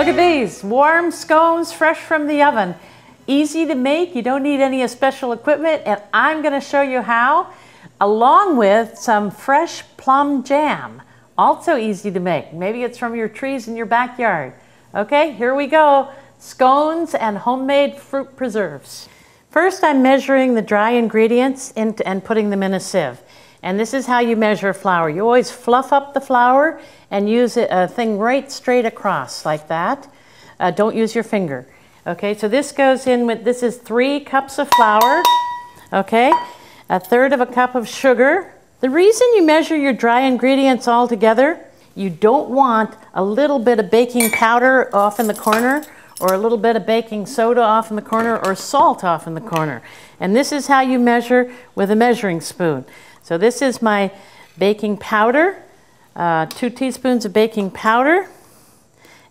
Look at these, warm scones fresh from the oven. Easy to make, you don't need any special equipment, and I'm gonna show you how, along with some fresh plum jam. Also easy to make. Maybe it's from your trees in your backyard. Okay, here we go. Scones and homemade fruit preserves. First, I'm measuring the dry ingredients and putting them in a sieve. And this is how you measure flour. You always fluff up the flour and use a thing right straight across like that. Don't use your finger. Okay, so this goes in with, this is 3 cups of flour, okay, 1/3 of a cup of sugar. The reason you measure your dry ingredients all together, you don't want a little bit of baking powder off in the corner, or a little bit of baking soda off in the corner, or salt off in the corner. And this is how you measure with a measuring spoon. So this is my baking powder, 2 teaspoons of baking powder,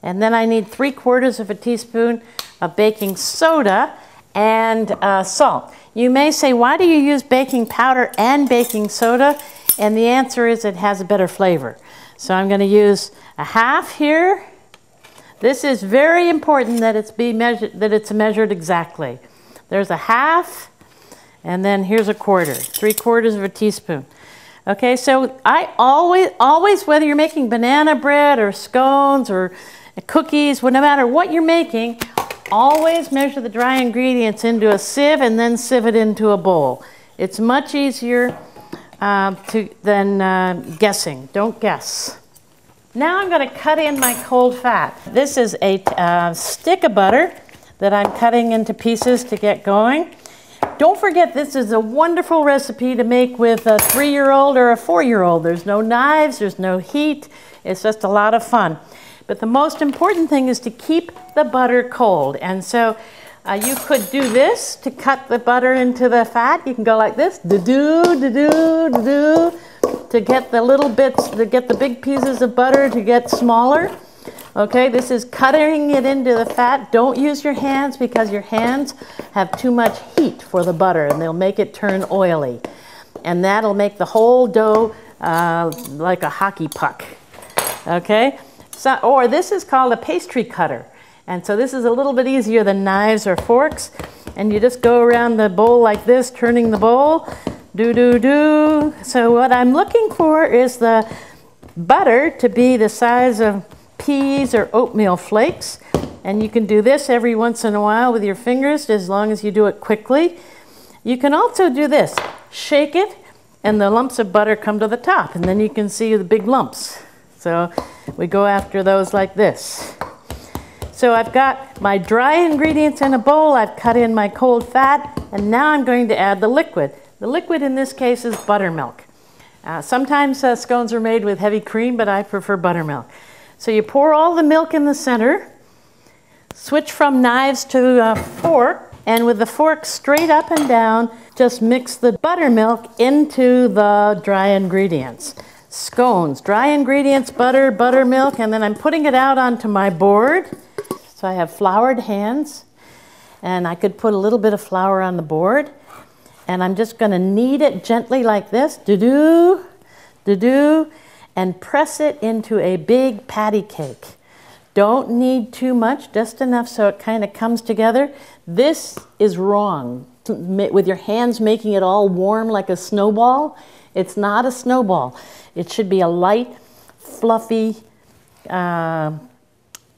and then I need 3/4 of a teaspoon of baking soda and salt. You may say, why do you use baking powder and baking soda? And the answer is it has a better flavor. So I'm going to use a half here. This is very important that it's measured exactly. There's a half, and then here's a 1/4, 3/4 of a teaspoon. Okay, so I always, whether you're making banana bread or scones or cookies, no matter what you're making, always measure the dry ingredients into a sieve and then sieve it into a bowl. It's much easier than guessing. Don't guess. Now I'm going to cut in my cold fat. This is a stick of butter that I'm cutting into pieces to get going. Don't forget, this is a wonderful recipe to make with a 3-year-old or a 4-year-old. There's no knives, there's no heat. It's just a lot of fun. But the most important thing is to keep the butter cold. And so you could do this to cut the butter into the fat. You can go like this, do-do, do-do, do-do, to get the little bits, to get the big pieces of butter to get smaller. Okay, this is cutting it into the fat. Don't use your hands because your hands have too much heat for the butter and they'll make it turn oily. And that'll make the whole dough like a hockey puck. Okay, so, or this is called a pastry cutter. And so this is a little bit easier than knives or forks. And you just go around the bowl like this, turning the bowl. Do, do, do. So what I'm looking for is the butter to be the size of peas or oatmeal flakes. And you can do this every once in a while with your fingers, as long as you do it quickly. You can also do this. Shake it, and the lumps of butter come to the top. And then you can see the big lumps. So we go after those like this. So I've got my dry ingredients in a bowl. I've cut in my cold fat. And now I'm going to add the liquid. The liquid in this case is buttermilk. Sometimes scones are made with heavy cream, but I prefer buttermilk. So you pour all the milk in the center, switch from knives to a fork, and with the fork straight up and down, just mix the buttermilk into the dry ingredients. Scones, dry ingredients, butter, buttermilk, and then I'm putting it out onto my board. So I have floured hands, and I could put a little bit of flour on the board. And I'm just going to knead it gently like this, do-do, do-do, and press it into a big patty cake. Don't knead too much, just enough so it kind of comes together. This is wrong, with your hands making it all warm like a snowball. It's not a snowball. It should be a light, fluffy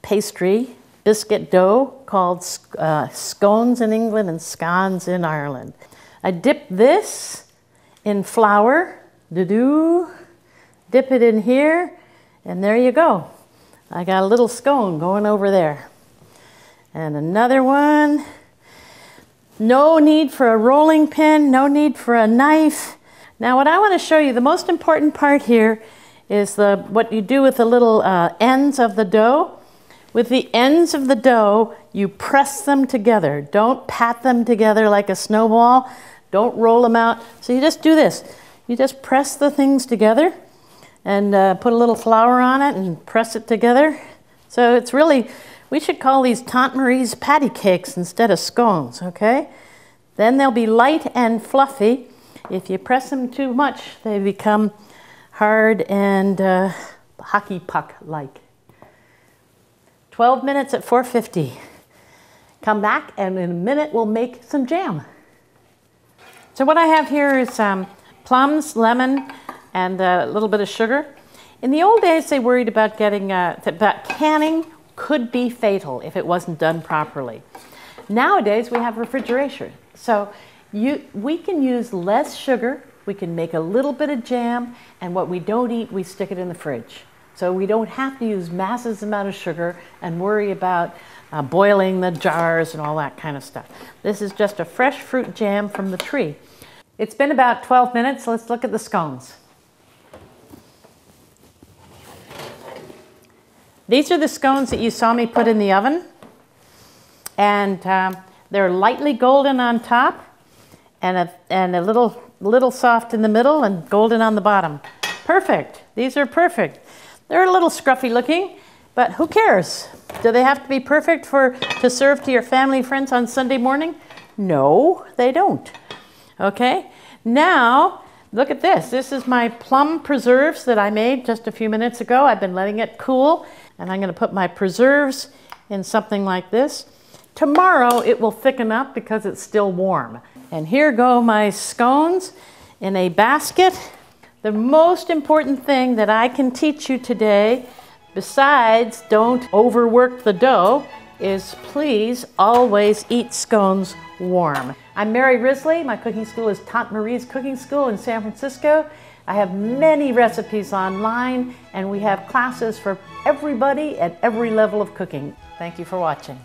pastry, biscuit dough called scones in England and scones in Ireland. I dip this in flour, do-do, dip it in here, and there you go. I got a little scone going over there. And another one. No need for a rolling pin, no need for a knife. Now what I want to show you, the most important part here is what you do with the little ends of the dough. With the ends of the dough, you press them together. Don't pat them together like a snowball. Don't roll them out. So you just do this. You just press the things together and put a little flour on it and press it together. So it's really, we should call these Tante Marie's patty cakes instead of scones, okay? Then they'll be light and fluffy. If you press them too much, they become hard and hockey puck-like. 12 minutes at 450. Come back and in a minute we'll make some jam. So what I have here is plums, lemon, and a little bit of sugar. In the old days they worried about that canning could be fatal if it wasn't done properly. Nowadays we have refrigeration. So we can use less sugar, we can make a little bit of jam, and what we don't eat, we stick it in the fridge. So we don't have to use massive amount of sugar and worry about boiling the jars and all that kind of stuff. This is just a fresh fruit jam from the tree. It's been about 12 minutes. Let's look at the scones. These are the scones that you saw me put in the oven. And they're lightly golden on top and a little soft in the middle and golden on the bottom. Perfect. These are perfect. They're a little scruffy looking, but who cares? Do they have to be perfect to serve to your family and friends on Sunday morning? No, they don't. Okay, now look at this. This is my plum preserves that I made just a few minutes ago. I've been letting it cool, and I'm going to put my preserves in something like this. Tomorrow it will thicken up because it's still warm. And here go my scones in a basket. The most important thing that I can teach you today, besides don't overwork the dough, is please always eat scones warm. I'm Mary Risley. My cooking school is Tante Marie's Cooking School in San Francisco. I have many recipes online, and we have classes for everybody at every level of cooking. Thank you for watching.